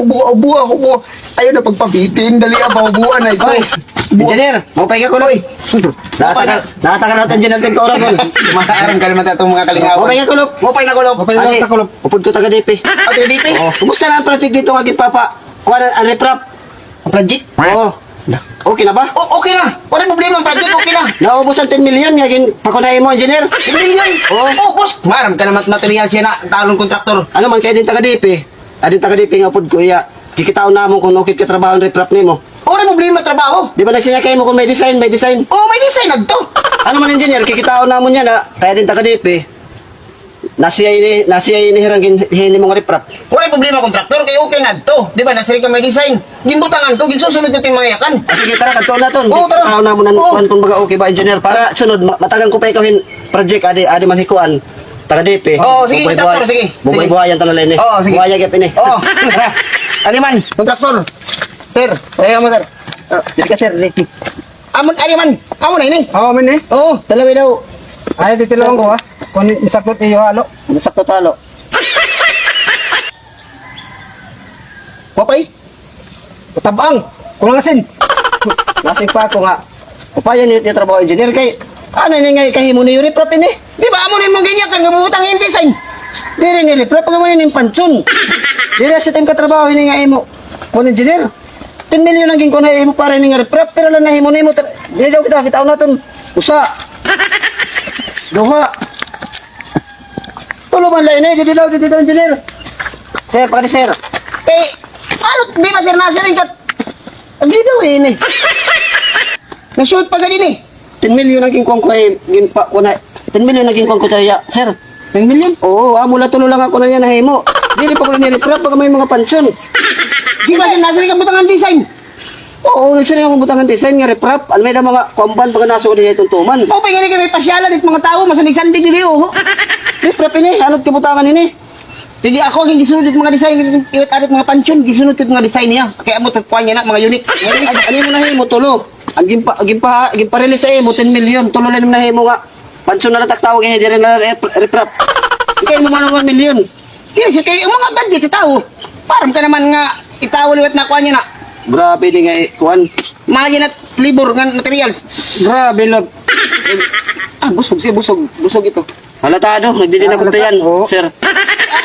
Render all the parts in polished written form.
Ubo ako mo. Ayaw na pagpabitin. Dali ang ubuan na ito. Hoy, engineer, maupay ka kulog. Nakatakan natin engineer din ka oras. Makaram ka naman itong mga kalingawan. Maupay ka kulog. Mupay na kulog. Ani, upod ko taga DP. Ate, dito. Kumusta na ang project dito nga papa? Kuha na ang reprap. Ang project? Oo. Okay na ba? Okay na. Wala problema ang project. Okay na. Naubos ang 10 million nga pakunahin mo, engineer. 10 million. Oh, boss. Maram ka naman material siya na talong kontraktor. Ano man kaya din taga DP? Adin taga DP nga upod ko iya. Kikitaon na mo kung okay ka trabaho ang reprap nimo. Wala problema trabaho. Di ba nagsinya kayo mo kung may design, may design? Oh, may design na to. Ano man engineer, kikitaon na mo niya na kaya din taga DP. Nasiya ini hirang hini mong reprap. Wala problema kontraktor kay okay na to. Di ba nasiri ka may design. Gimbutangan to, gisusunod yung mga yakan. Sige tara kadto na ton. Oo, tara. Kikitaon na mo nan Oo. kung baga okay ba engineer para sunod matagang ko pa ikawin project adi man hikuan. Taga DP. Oo, sige, kontraktor, sige. Buhay Sige. buhayan tanala ini. Oo, sige. Buhaya gyud ini. Oh, tara. Aliman, kontraktor. Sir, kaya mo sir. Dili ka sir, dili. Amon, aliman. Amo na ini. Oo, min eh. Oh, Dalawi daw. Ay, titilawang ko ha. Kung isakot iyo halo. Sakto talo. Papay. Tabang. Kulang asin. Lasing pa ako nga. Upayan ni trabaho engineer kay ano ni nga kahimo ni reprap ini? Di ba amo na mong ganyan kan gabutang yung design. Dire ni reprap nga man ni pansyon. Dire sa tim ka trabaho ini nga imo. Kun engineer. 10 million ang ginko na imo para ni nga reprap pero lang nahimo nimo. Dire daw kita naton usa. Duha. Tulo man lang ini dito engineer. Sir, pagka sir. Eh, ano, di ba sir na sir yung kat... Ang daw ini. Na-shoot pa ganun eh. 10 million ang ginko ko ay ginpa ko na 10 million ang ginko ko tayo. Sir, 10 million? oo, mula tulo lang ako na niya nahimo. Dili pa ko ni reprap pag may mga pansyon. Di ba sir na sir yung kabutangan design. Oo, nagsiring akong butangan design nga reprap. Ano may mga kwamban pag naso ulit itong tuman. O, pa nga may pasyalan at mga tao, masanig-sandig nila oh. Reprap ini, anot kibutangan ini. Hindi ako ang gisunod yung mga design, iwat arit mga pansyon, gisunod yung mga design niya. Kaya mo tagpuan niya na, mga unique. Ano mo nahimo tulo? Ang gimpa-release sa imo 10 million. Tulo lang mo nahimo nga. Pansyon na natak tawag eh, di rin na reprap. Ikay mo man 1 million. Hindi sir, kaya yung mga budget itaw. Parang ka naman nga, itaw liwat na kuha niya na. Grabe di nga kuan. Mahagin at libur nga materials. Grabe lag. Busog ito. Halatado, nagdili na kuntayan. Oo. Sir,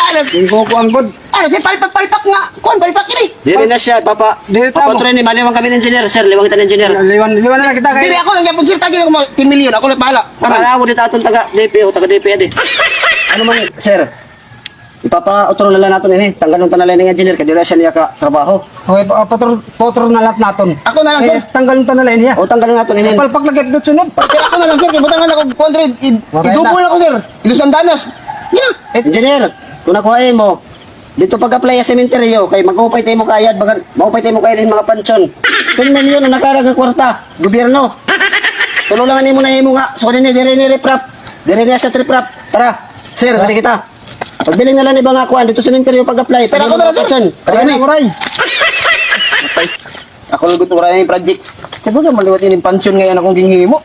Ano, Ginko ko ang good. sir, palpak nga. Kuhan, palpak ini. di rin na siya. Papa, Dili tamo. Papa Troy ni maliwang kami ng engineer. Sir, liwang kita ng engineer. Liwan na lang kita Hindi kayo. ako lang yapon sir, tagin ako mo 10 million. Ako lang bahala. Para mo dito atong taga DP o taga DP adi. Ano man, sir? Ipapa-utro na lang natin ini. Tanggalon ta na lang ng engineer kay dira siya niya ka trabaho. Okay, potro na lang naton. Ako na lang sir. Tanggalon ta na lang niya. O tanggalon natin ini. Palpak lagay dito sunod. Sir, ako na lang sir. Kibutangan ako 400. Idubol ako sir. Ilusan danas. Yeah. Engineer, kung nakuha mo, dito pag-apply sa sementeryo, kay mag-upay tayo mo kayad, bagan, mag-upay tayo mo kayad ng mga pansyon. 10 million ang nakarag ng kwarta, gobyerno. Tulungan mo na mo nga, so din dire ni reprap, dire niya sa reprap. Tara, sir, dali kita. Pagbiling na lang ibang akuan, dito sa sementeryo pag-apply. Pero ako na lang, sir. Kaya Kaya kami. na kuray. Ako lang gusto ko rin yung project. Kaya ba maliwat yung pansyon ngayon akong ginghimo?